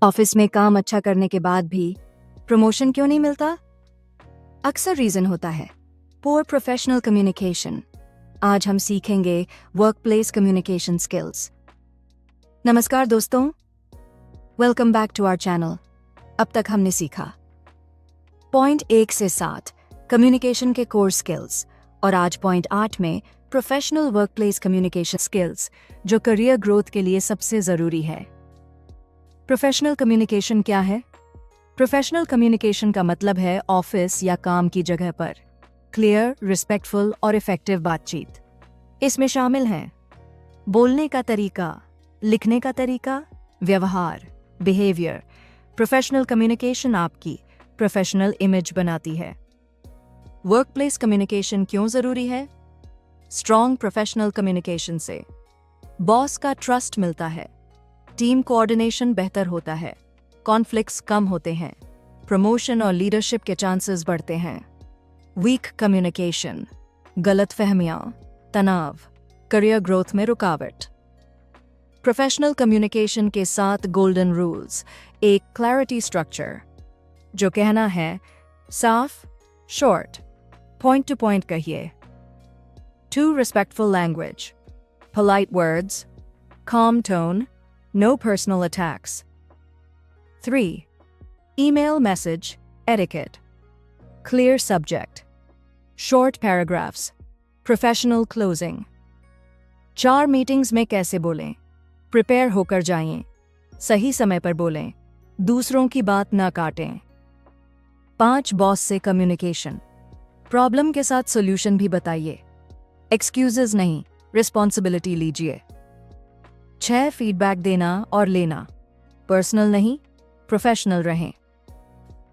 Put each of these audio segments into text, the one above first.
Office में काम अच्छा करने के बाद भी प्रमोशन क्यों नहीं मिलता? अक्सर रीजन होता है पुअर प्रोफेशनल कम्युनिकेशन। आज हम सीखेंगे वर्कप्लेस कम्युनिकेशन स्किल्स। नमस्कार दोस्तों, welcome back to our channel. अब तक हमने सीखा पॉइंट 1 से 7 कम्युनिकेशन के कोर स्किल्स और आज पॉइंट 8 में प्रोफेशनल वर्कप्लेस कम्युनिकेशन स्किल्स जो करियर ग्रोथ के लिए सबसे जरूरी है। प्रोफेशनल कम्युनिकेशन क्या है? प्रोफेशनल कम्युनिकेशन का मतलब है ऑफिस या काम की जगह पर क्लियर, रिस्पेक्टफुल और इफेक्टिव बातचीत। इसमें शामिल हैं बोलने का तरीका, लिखने का तरीका, व्यवहार, बिहेवियर। प्रोफेशनल कम्युनिकेशन आपकी प्रोफेशनल इमेज बनाती है। वर्कप्लेस कम्युनिकेशन क्यों जरूरी है? स्ट्रॉन्ग प्रोफेशनल कम्युनिकेशन से बॉस का ट्रस्ट मिलता है, टीम कोऑर्डिनेशन बेहतर होता है, कॉन्फ्लिक्ट्स कम होते हैं, प्रमोशन और लीडरशिप के चांसेस बढ़ते हैं। वीक कम्युनिकेशन, गलतफहमियां, तनाव, करियर ग्रोथ में रुकावट। प्रोफेशनल कम्युनिकेशन के 7 गोल्डन रूल्स। एक क्लैरिटी स्ट्रक्चर, जो कहना है साफ, शॉर्ट, पॉइंट टू पॉइंट कहिए। 2 respectful language, polite words, calm tone, no personal attacks. 3. Email message etiquette. Clear subject. Short paragraphs. Professional closing. 4 meetings में कैसे बोलें? प्रिपेयर होकर जाइए, सही समय पर बोलें, दूसरों की बात ना काटें। 5 बॉस से कम्युनिकेशन, प्रॉब्लम के साथ सॉल्यूशन भी बताइए, एक्सक्यूजेस नहीं, रिस्पॉन्सिबिलिटी लीजिए। 6 फीडबैक देना और लेना, पर्सनल नहीं, प्रोफेशनल रहें,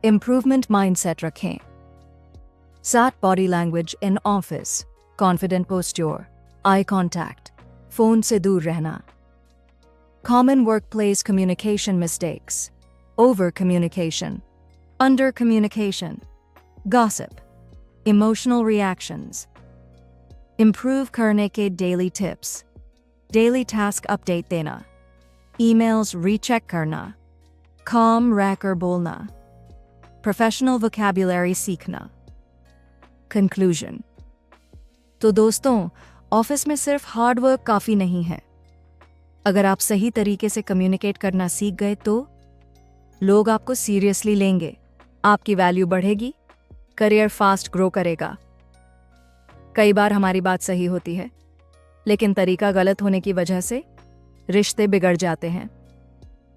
इंप्रूवमेंट माइंडसेट रखें। 7 body language in office, confident posture, eye contact, phone से दूर रहना। Common workplace communication mistakes, over communication, under communication, gossip, emotional reactions. Improve करने के daily tips, daily task update देना, ईमेल्स रीचेक करना, काम रहकर बोलना, प्रोफेशनल वोकैब्युलरी सीखना। कंक्लूजन। तो दोस्तों, ऑफिस में सिर्फ हार्ड वर्क काफी नहीं है। अगर आप सही तरीके से कम्युनिकेट करना सीख गए तो लोग आपको सीरियसली लेंगे, आपकी वैल्यू बढ़ेगी, करियर फास्ट ग्रो करेगा। कई बार हमारी बात सही होती है, लेकिन तरीका गलत होने की वजह से रिश्ते बिगड़ जाते हैं।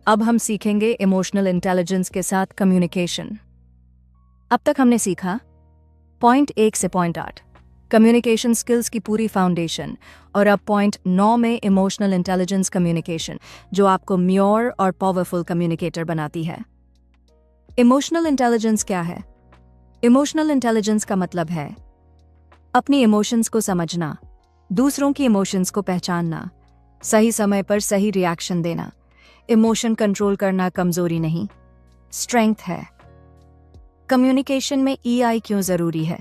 अब हम सीखेंगे इमोशनल इंटेलिजेंस के साथ कम्युनिकेशन। अब तक हमने सीखा पॉइंट 1 से पॉइंट 8 कम्युनिकेशन स्किल्स की पूरी फाउंडेशन, और अब पॉइंट 9 में इमोशनल इंटेलिजेंस कम्युनिकेशन, जो आपको म्योर और पावरफुल कम्युनिकेटर बनाती है। इमोशनल इंटेलिजेंस क्या है? इमोशनल इंटेलिजेंस का मतलब है अपनी इमोशंस को समझना, दूसरों की इमोशंस को पहचानना, सही समय पर सही रिएक्शन देना। इमोशन कंट्रोल करना कमजोरी नहीं, स्ट्रेंथ है। कम्युनिकेशन में ईआई क्यों जरूरी है?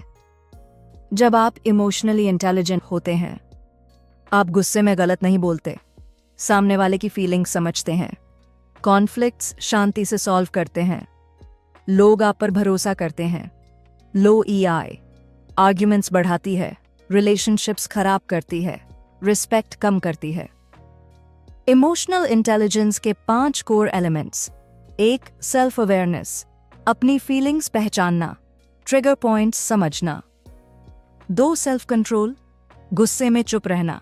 जब आप इमोशनली इंटेलिजेंट होते हैं, आप गुस्से में गलत नहीं बोलते, सामने वाले की फीलिंग्स समझते हैं, कॉन्फ्लिक्ट्स शांति से सॉल्व करते हैं, लोग आप पर भरोसा करते हैं। लो ईआई आर्ग्यूमेंट्स बढ़ाती है, रिलेशनशिप्स खराब करती है, रिस्पेक्ट कम करती है। इमोशनल इंटेलिजेंस के 5 कोर एलिमेंट्स। 1 सेल्फ अवेयरनेस, अपनी फीलिंग्स पहचानना, ट्रिगर पॉइंट्स समझना। 2 सेल्फ कंट्रोल, गुस्से में चुप रहना,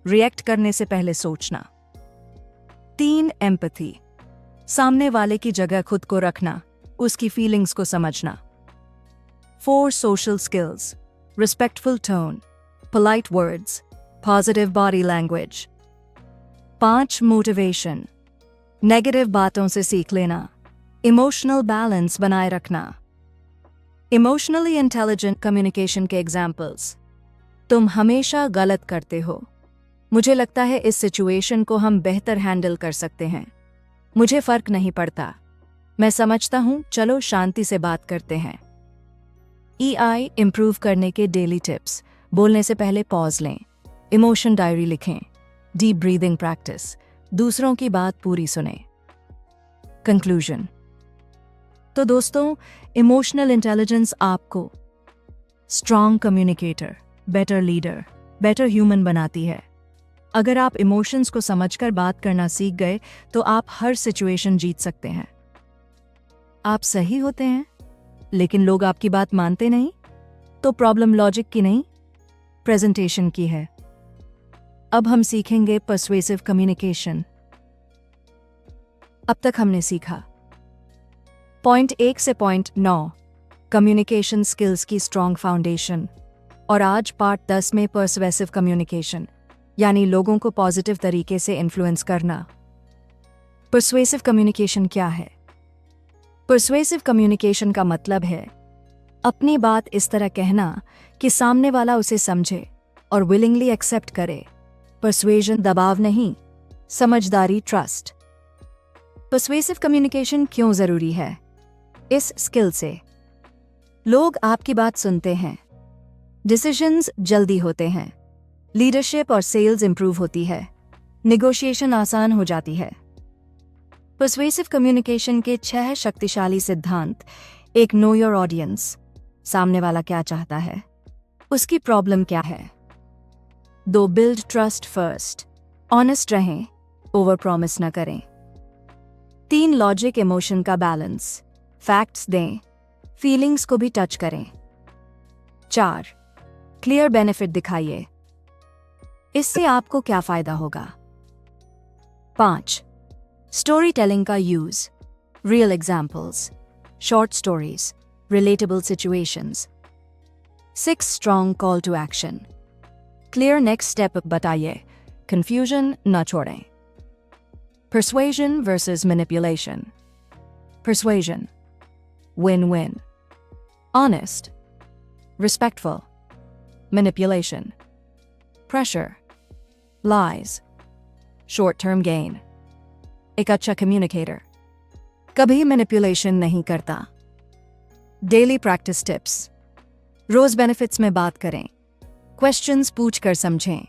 रिएक्ट करने से पहले सोचना। 3 एम्पैथी, सामने वाले की जगह खुद को रखना, उसकी फीलिंग्स को समझना। 4 social skills, respectful tone, polite words, positive body language. 5 motivation, negative बातों से सीख लेना, इमोशनल बैलेंस बनाए रखना। इमोशनली इंटेलिजेंट कम्युनिकेशन के एग्जाम्पल्स। तुम हमेशा गलत करते हो, मुझे लगता है इस सिचुएशन को हम बेहतर हैंडल कर सकते हैं, मुझे फर्क नहीं पड़ता, मैं समझता हूं, चलो शांति से बात करते हैं। ईआई इंप्रूव करने के डेली टिप्स। बोलने से पहले पॉज लें, इमोशन डायरी लिखें, डीप ब्रीदिंग प्रैक्टिस, दूसरों की बात पूरी सुने। कंक्लूजन। तो दोस्तों, इमोशनल इंटेलिजेंस आपको strong communicator, better leader, better human बनाती है। अगर आप इमोशंस को समझकर बात करना सीख गए तो आप हर सिचुएशन जीत सकते हैं। आप सही होते हैं लेकिन लोग आपकी बात मानते नहीं, तो प्रॉब्लम लॉजिक की नहीं, प्रेजेंटेशन की है। अब हम सीखेंगे पर्सुएसिव कम्युनिकेशन। अब तक हमने सीखा पॉइंट 1 से पॉइंट 9 कम्युनिकेशन स्किल्स की स्ट्रॉन्ग फाउंडेशन, और आज पार्ट 10 में पर्सुएसिव कम्युनिकेशन यानी लोगों को पॉजिटिव तरीके से इन्फ्लुएंस करना। पर्सुएसिव कम्युनिकेशन क्या है? पर्सुएसिव कम्युनिकेशन का मतलब है अपनी बात इस तरह कहना कि सामने वाला उसे समझे और विलिंगली एक्सेप्ट करे। पर्सुएजन दबाव नहीं, समझदारी, ट्रस्ट। पर्सुएसिव कम्युनिकेशन क्यों जरूरी है? इस स्किल से लोग आपकी बात सुनते हैं, डिसीजंस जल्दी होते हैं, लीडरशिप और सेल्स इंप्रूव होती है, नेगोशिएशन आसान हो जाती है। पर्सुएसिव कम्युनिकेशन के 6 शक्तिशाली सिद्धांत। एक, नो योर ऑडियंस, सामने वाला क्या चाहता है, उसकी प्रॉब्लम क्या है। 2, बिल्ड ट्रस्ट फर्स्ट, ऑनेस्ट रहें, ओवर प्रॉमिस न करें। 3, लॉजिक इमोशन का बैलेंस, फैक्ट्स दें, फीलिंग्स को भी टच करें। 4, क्लियर बेनिफिट दिखाइए, इससे आपको क्या फायदा होगा। 5, स्टोरी टेलिंग का use, real examples, short stories, relatable situations. 6, strong call to action, clear next step बताइए, कंफ्यूजन न छोड़ें। Persuasion versus manipulation. Persuasion, win-win. Honest, respectful. Manipulation, pressure, lies, short-term gain. एक अच्छा कम्युनिकेटर कभी मैनिपुलेशन नहीं करता। Daily practice tips, रोज benefits में बात करें, क्वेश्चंस पूछ कर समझें,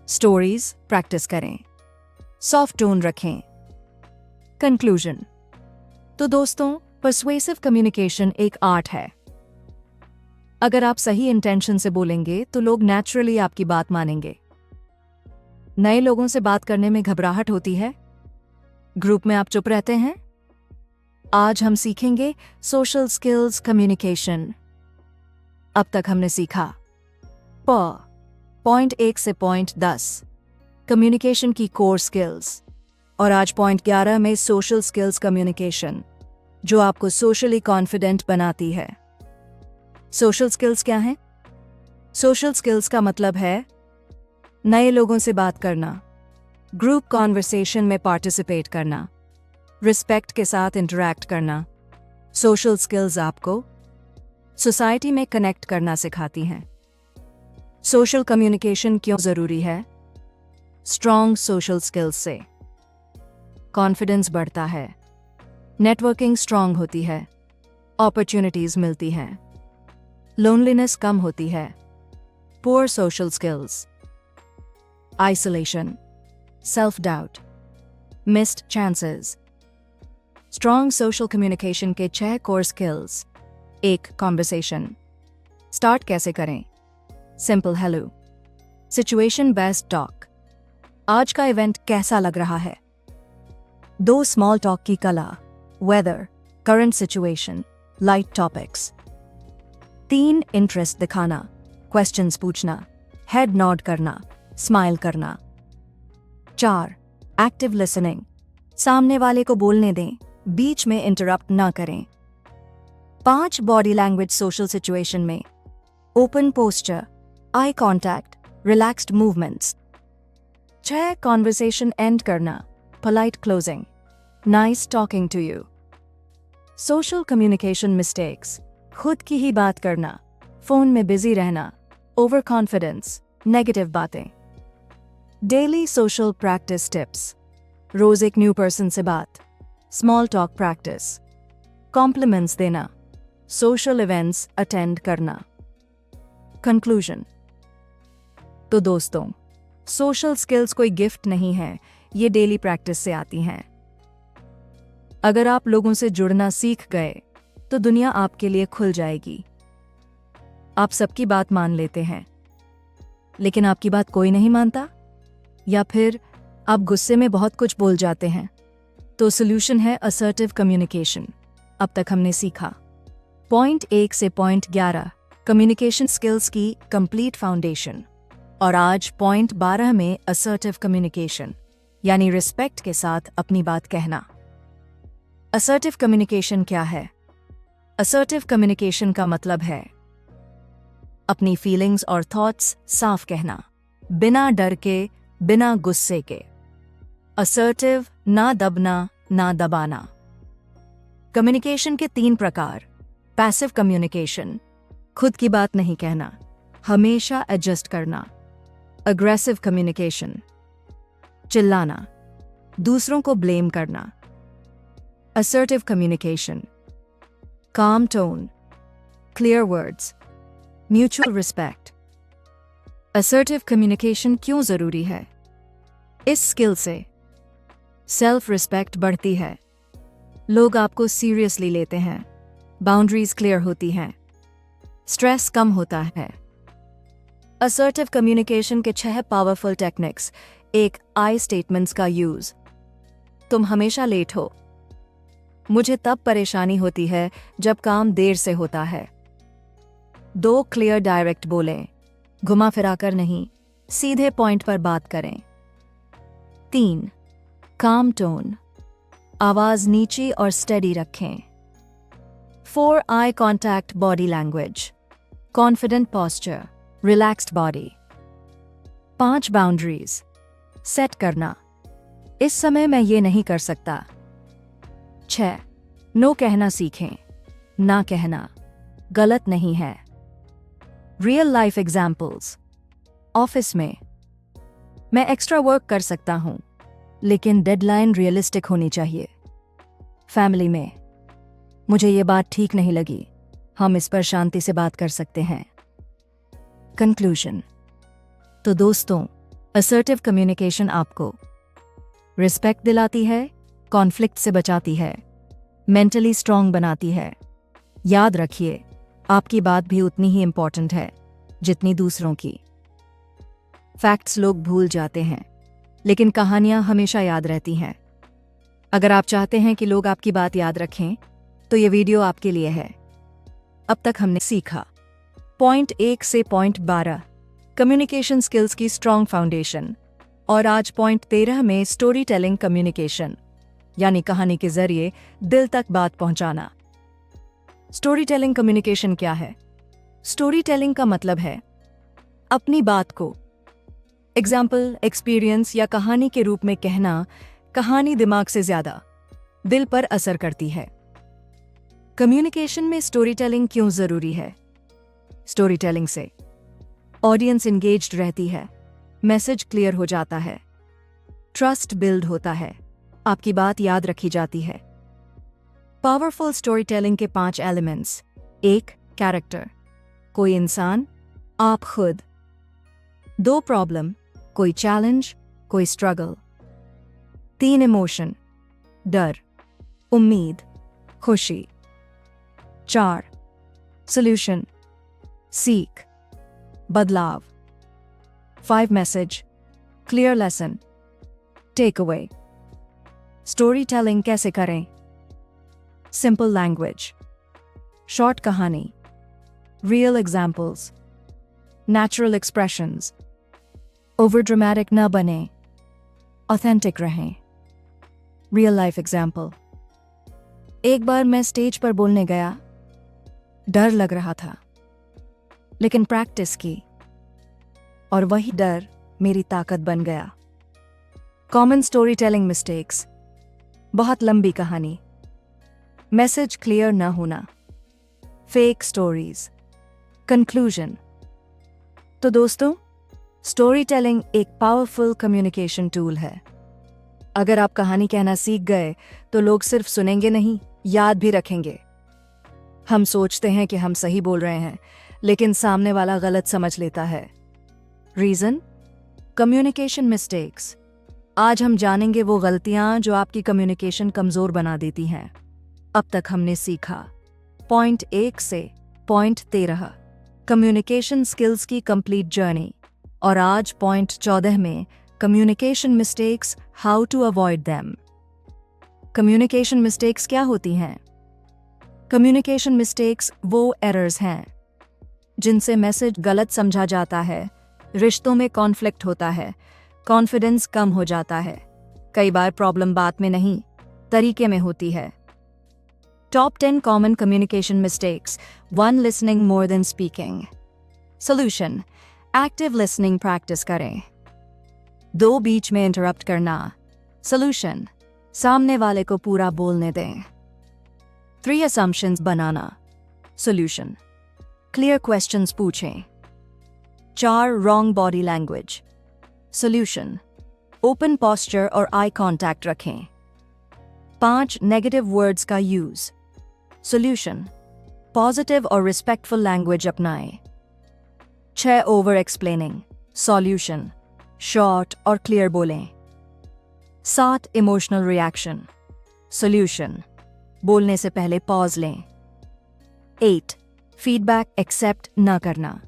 स्टोरीज प्रैक्टिस करें, सॉफ्ट टोन रखें। कंक्लूजन। तो दोस्तों, पर्सुएसिव कम्युनिकेशन एक आर्ट है। अगर आप सही इंटेंशन से बोलेंगे तो लोग नेचुरली आपकी बात मानेंगे। नए लोगों से बात करने में घबराहट होती है, ग्रुप में आप चुप रहते हैं। आज हम सीखेंगे सोशल स्किल्स कम्युनिकेशन। अब तक हमने सीखा पॉइंट 1 से पॉइंट 10 कम्युनिकेशन की कोर स्किल्स, और आज पॉइंट 11 में सोशल स्किल्स कम्युनिकेशन, जो आपको सोशली कॉन्फिडेंट बनाती है। सोशल स्किल्स क्या हैं? सोशल स्किल्स का मतलब है नए लोगों से बात करना, ग्रुप कॉन्वर्सेशन में पार्टिसिपेट करना, रिस्पेक्ट के साथ इंटरैक्ट करना। सोशल स्किल्स आपको सोसाइटी में कनेक्ट करना सिखाती हैं। सोशल कम्युनिकेशन क्यों जरूरी है? स्ट्रॉन्ग सोशल स्किल्स से कॉन्फिडेंस बढ़ता है, नेटवर्किंग स्ट्रॉन्ग होती है, अपॉर्चुनिटीज मिलती हैं, लोनलीनेस कम होती है। Poor social skills, isolation, self doubt, missed chances. Strong social communication के 6 कोर स्किल्स। 1, कॉन्वर्सेशन, स्टार्ट कैसे करें, simple hello, situation based talk, आज का इवेंट कैसा लग रहा है। 2, स्मॉल टॉक की कला, weather, current situation, light topics. 3, interest दिखाना, क्वेश्चंस पूछना, हेड नॉड करना, स्माइल करना। 4, एक्टिव लिसनिंग, सामने वाले को बोलने दें, बीच में इंटरप्ट ना करें। 5, बॉडी लैंग्वेज सोशल सिचुएशन में, open posture, eye contact, relaxed movements. 6, conversation end करना, polite closing, nice talking to you. Social communication mistakes, खुद की ही बात करना, फोन में बिजी रहना, ओवर कॉन्फिडेंस, नेगेटिव बातें। डेली सोशल प्रैक्टिस टिप्स, रोज एक न्यू पर्सन से बात, स्मॉल टॉक प्रैक्टिस, कॉम्प्लीमेंट्स देना, सोशल इवेंट्स अटेंड करना। कंक्लूजन। तो दोस्तों, सोशल स्किल्स कोई गिफ्ट नहीं है, ये डेली प्रैक्टिस से आती हैं। अगर आप लोगों से जुड़ना सीख गए तो दुनिया आपके लिए खुल जाएगी। आप सबकी बात मान लेते हैं, लेकिन आपकी बात कोई नहीं मानता, या फिर आप गुस्से में बहुत कुछ बोल जाते हैं, तो सॉल्यूशन है असर्टिव कम्युनिकेशन। अब तक हमने सीखा पॉइंट 1 से पॉइंट 11 कम्युनिकेशन स्किल्स की कंप्लीट फाउंडेशन, और आज पॉइंट 12 में असर्टिव कम्युनिकेशन यानी रिस्पेक्ट के साथ अपनी बात कहना। असर्टिव कम्युनिकेशन क्या है? असर्टिव कम्युनिकेशन का मतलब है अपनी फीलिंग्स और थॉट्स साफ कहना, बिना डर के, बिना गुस्से के। असर्टिव, ना दबना, ना दबाना। कम्युनिकेशन के 3 प्रकार। पैसिव कम्युनिकेशन, खुद की बात नहीं कहना, हमेशा एडजस्ट करना। अग्रेसिव कम्युनिकेशन, चिल्लाना, दूसरों को ब्लेम करना। असर्टिव कम्युनिकेशन, काम tone, clear words, mutual respect. Assertive communication क्यों जरूरी है? इस स्किल से सेल्फ रिस्पेक्ट बढ़ती है, लोग आपको सीरियसली लेते हैं, बाउंड्रीज क्लियर होती हैं, स्ट्रेस कम होता है। असर्टिव कम्युनिकेशन के 6 पावरफुल टेक्निक्स। 1. आई स्टेटमेंट्स का यूज। तुम हमेशा लेट हो। मुझे तब परेशानी होती है जब काम देर से होता है। 2. क्लियर डायरेक्ट बोलें, घुमा फिराकर नहीं, सीधे पॉइंट पर बात करें। 3. काम टोन, आवाज नीची और स्टेडी रखें। 4. Eye contact body language, confident posture, relaxed body. 5. Boundaries, set करना, इस समय मैं ये नहीं कर सकता। 6. नो कहना सीखें, ना कहना गलत नहीं है। Real life examples. ऑफिस में मैं एक्स्ट्रा वर्क कर सकता हूं, लेकिन डेडलाइन रियलिस्टिक होनी चाहिए। फैमिली में मुझे ये बात ठीक नहीं लगी, हम इस पर शांति से बात कर सकते हैं। कंक्लूजन। तो दोस्तों, असर्टिव कम्युनिकेशन आपको रिस्पेक्ट दिलाती है, कॉन्फ्लिक्ट से बचाती है, मेंटली स्ट्रांग बनाती है। याद रखिए, आपकी बात भी उतनी ही इंपॉर्टेंट है जितनी दूसरों की। फैक्ट्स लोग भूल जाते हैं, लेकिन कहानियां हमेशा याद रहती हैं। अगर आप चाहते हैं कि लोग आपकी बात याद रखें, तो ये वीडियो आपके लिए है। अब तक हमने सीखा पॉइंट 1 से पॉइंट 12 कम्युनिकेशन स्किल्स की स्ट्रांग फाउंडेशन, और आज पॉइंट 13 में स्टोरी टेलिंग कम्युनिकेशन यानी कहानी के जरिए दिल तक बात पहुंचाना। स्टोरी टेलिंग कम्युनिकेशन क्या है? स्टोरी टेलिंग का मतलब है अपनी बात को एग्जाम्पल, एक्सपीरियंस या कहानी के रूप में कहना। कहानी दिमाग से ज्यादा दिल पर असर करती है। कम्युनिकेशन में स्टोरी टेलिंग क्यों जरूरी है? स्टोरी टेलिंग से ऑडियंस इंगेज्ड रहती है, मैसेज क्लियर हो जाता है, ट्रस्ट बिल्ड होता है, आपकी बात याद रखी जाती है। पावरफुल स्टोरी टेलिंग के 5 एलिमेंट्स। 1. कैरेक्टर, कोई इंसान, आप खुद। 2. प्रॉब्लम, कोई चैलेंज, कोई स्ट्रगल। 3. इमोशन, डर, उम्मीद, खुशी। 4. सॉल्यूशन, सीख, बदलाव। 5. Message, clear lesson, take away. Story telling कैसे करें? सिंपल लैंग्वेज, शॉर्ट कहानी, real examples, natural expressions, over dramatic न बने, ऑथेंटिक रहें। Real life example. एक बार मैं स्टेज पर बोलने गया, डर लग रहा था, लेकिन प्रैक्टिस की और वही डर मेरी ताकत बन गया। कॉमन स्टोरी टेलिंग मिस्टेक्स, बहुत लंबी कहानी, मैसेज क्लियर न होना, फेक स्टोरीज। कंक्लूजन। तो दोस्तों, स्टोरी टेलिंग एक पावरफुल कम्युनिकेशन टूल है। अगर आप कहानी कहना सीख गए तो लोग सिर्फ सुनेंगे नहीं, याद भी रखेंगे। हम सोचते हैं कि हम सही बोल रहे हैं, लेकिन सामने वाला गलत समझ लेता है। रीजन? Communication mistakes. आज हम जानेंगे वो गलतियां जो आपकी कम्युनिकेशन कमजोर बना देती हैं। अब तक हमने सीखा पॉइंट 1 से पॉइंट 13 कम्युनिकेशन स्किल्स की कंप्लीट जर्नी, और आज पॉइंट 14 में communication mistakes, how to avoid them. Communication mistakes क्या होती हैं? कम्युनिकेशन मिस्टेक्स वो एरर्स हैं जिनसे मैसेज गलत समझा जाता है, रिश्तों में कॉन्फ्लिक्ट होता है, कॉन्फिडेंस कम हो जाता है। कई बार प्रॉब्लम बात में नहीं, तरीके में होती है। Top 10 common communication mistakes. 1. Listening more than speaking. Solution: active listening practice करें। 2. बीच में इंटरप्ट करना। सोल्यूशन: सामने वाले को पूरा बोलने दें। 3. असम्पशंस बनाना। सोल्यूशन: क्लियर क्वेश्चंस पूछें। 4. Wrong body language. Solution: open posture और आई कांटेक्ट रखें। 5. नेगेटिव वर्ड्स का यूज। सोल्यूशन: पॉजिटिव और रिस्पेक्टफुल लैंग्वेज अपनाएं। 6. Over explaining. सॉल्यूशन: शॉर्ट और क्लियर बोलें। 7. Emotional reaction. सोल्यूशन: बोलने से पहले पॉज लें। 8. फीडबैक एक्सेप्ट न करना।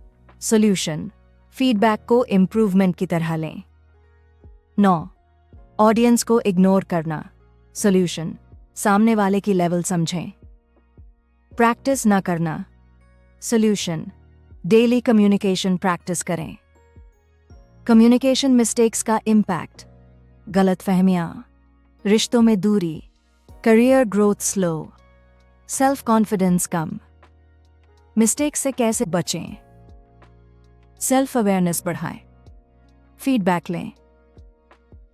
सोल्यूशन: फीडबैक को इम्प्रूवमेंट की तरह लें। 9. ऑडियंस को इग्नोर करना। सोल्यूशन: सामने वाले की लेवल समझें। प्रैक्टिस न करना। सोल्यूशन: डेली कम्युनिकेशन प्रैक्टिस करें। कम्युनिकेशन मिस्टेक्स का इम्पैक्ट: गलतफहमियां, रिश्तों में दूरी, career growth slow, self confidence कम। मिस्टेक्स से कैसे बचें? सेल्फ अवेयरनेस बढ़ाएं, फीडबैक लें,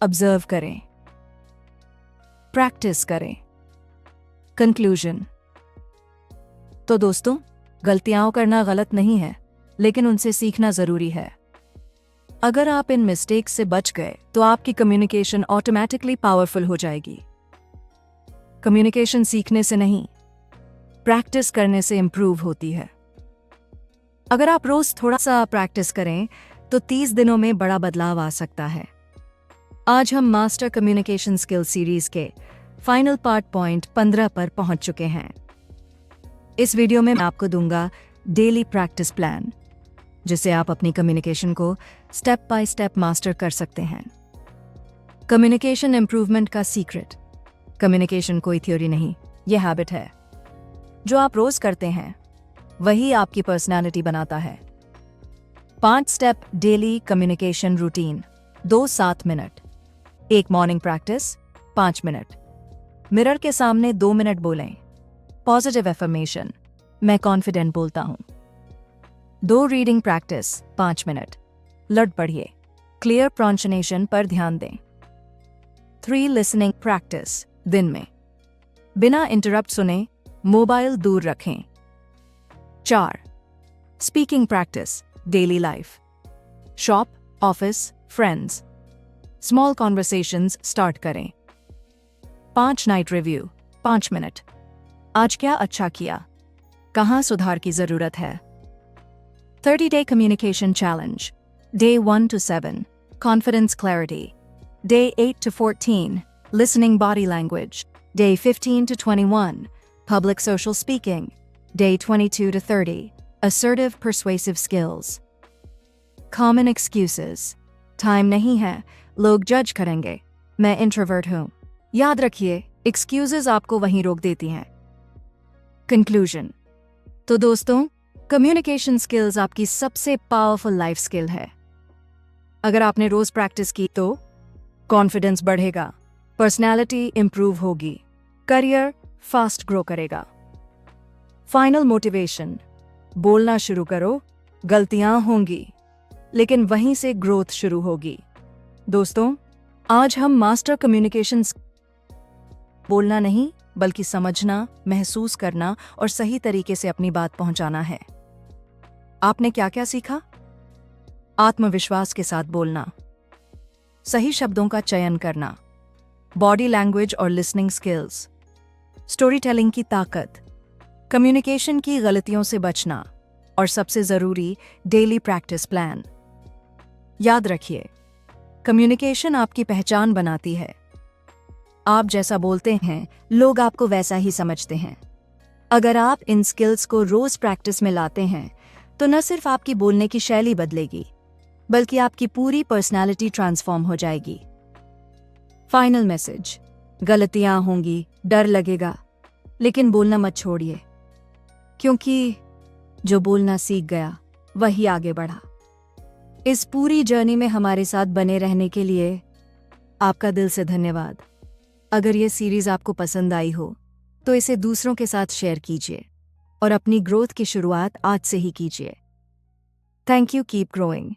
ऑब्जर्व करें, प्रैक्टिस करें। कंक्लूजन: तो दोस्तों, गलतियां करना गलत नहीं है, लेकिन उनसे सीखना जरूरी है। अगर आप इन मिस्टेक्स से बच गए तो आपकी कम्युनिकेशन ऑटोमेटिकली पावरफुल हो जाएगी। कम्युनिकेशन सीखने से नहीं, प्रैक्टिस करने से इंप्रूव होती है। अगर आप रोज थोड़ा सा प्रैक्टिस करें तो 30 दिनों में बड़ा बदलाव आ सकता है। आज हम मास्टर कम्युनिकेशन स्किल सीरीज के फाइनल पार्ट पॉइंट 15 पर पहुंच चुके हैं। इस वीडियो में मैं आपको दूंगा डेली प्रैक्टिस प्लान, जिसे आप अपनी कम्युनिकेशन को स्टेप बाय स्टेप मास्टर कर सकते हैं। कम्युनिकेशन इंप्रूवमेंट का सीक्रेट: कम्युनिकेशन कोई थ्योरी नहीं, यह हैबिट है। जो आप रोज करते हैं वही आपकी पर्सनालिटी बनाता है। 5 step daily communication routine. 2 7 minute. 1 morning practice 5 minute. Mirror के सामने 2 मिनट बोलें। पॉजिटिव एफर्मेशन: मैं कॉन्फिडेंट बोलता हूं। 2 रीडिंग प्रैक्टिस 5 मिनट। लर्न पढ़िए, क्लियर प्रोनाउंसिएशन पर ध्यान दें। 3 लिसनिंग प्रैक्टिस दिन में, बिना इंटरप्ट सुने मोबाइल दूर रखें। 4 speaking practice daily life, shop, office, friends, small conversations start करें। 5 नाइट रिव्यू 5 मिनट। आज क्या अच्छा किया, कहाँ सुधार की जरूरत है। 30-day communication challenge. Day 1 to 7, confidence clarity. Day 8 to 14, listening body language. Day 15 to 21, public social speaking. Day 22 to 30, assertive persuasive skills. Common excuses. Time नहीं है, लोग जज करेंगे, मैं इंट्रोवर्ट हूं। याद रखिए, एक्सक्यूजेस आपको वहीं रोक देती हैं। कंक्लूजन: तो दोस्तों, कम्युनिकेशन स्किल्स आपकी सबसे पावरफुल लाइफ स्किल है। अगर आपने रोज प्रैक्टिस की तो कॉन्फिडेंस बढ़ेगा, पर्सनैलिटी इंप्रूव होगी, करियर फास्ट ग्रो करेगा। फाइनल मोटिवेशन: बोलना शुरू करो, गलतियां होंगी, लेकिन वहीं से ग्रोथ शुरू होगी। दोस्तों, आज हम मास्टर कम्युनिकेशन बोलना नहीं बल्कि समझना, महसूस करना और सही तरीके से अपनी बात पहुंचाना है। आपने क्या क्या सीखा? आत्मविश्वास के साथ बोलना, सही शब्दों का चयन करना, बॉडी लैंग्वेज और लिसनिंग स्किल्स, स्टोरी टेलिंग की ताकत, कम्युनिकेशन की गलतियों से बचना, और सबसे जरूरी डेली प्रैक्टिस प्लान। याद रखिए, कम्युनिकेशन आपकी पहचान बनाती है। आप जैसा बोलते हैं, लोग आपको वैसा ही समझते हैं। अगर आप इन स्किल्स को रोज प्रैक्टिस में लाते हैं, तो न सिर्फ आपकी बोलने की शैली बदलेगी, बल्कि आपकी पूरी पर्सनालिटी ट्रांसफॉर्म हो जाएगी। फाइनल मैसेज: गलतियां होंगी, डर लगेगा, लेकिन बोलना मत छोड़िए, क्योंकि जो बोलना सीख गया वही आगे बढ़ा। इस पूरी जर्नी में हमारे साथ बने रहने के लिए आपका दिल से धन्यवाद। अगर ये सीरीज आपको पसंद आई हो तो इसे दूसरों के साथ शेयर कीजिए और अपनी ग्रोथ की शुरुआत आज से ही कीजिए। Thank you, keep growing.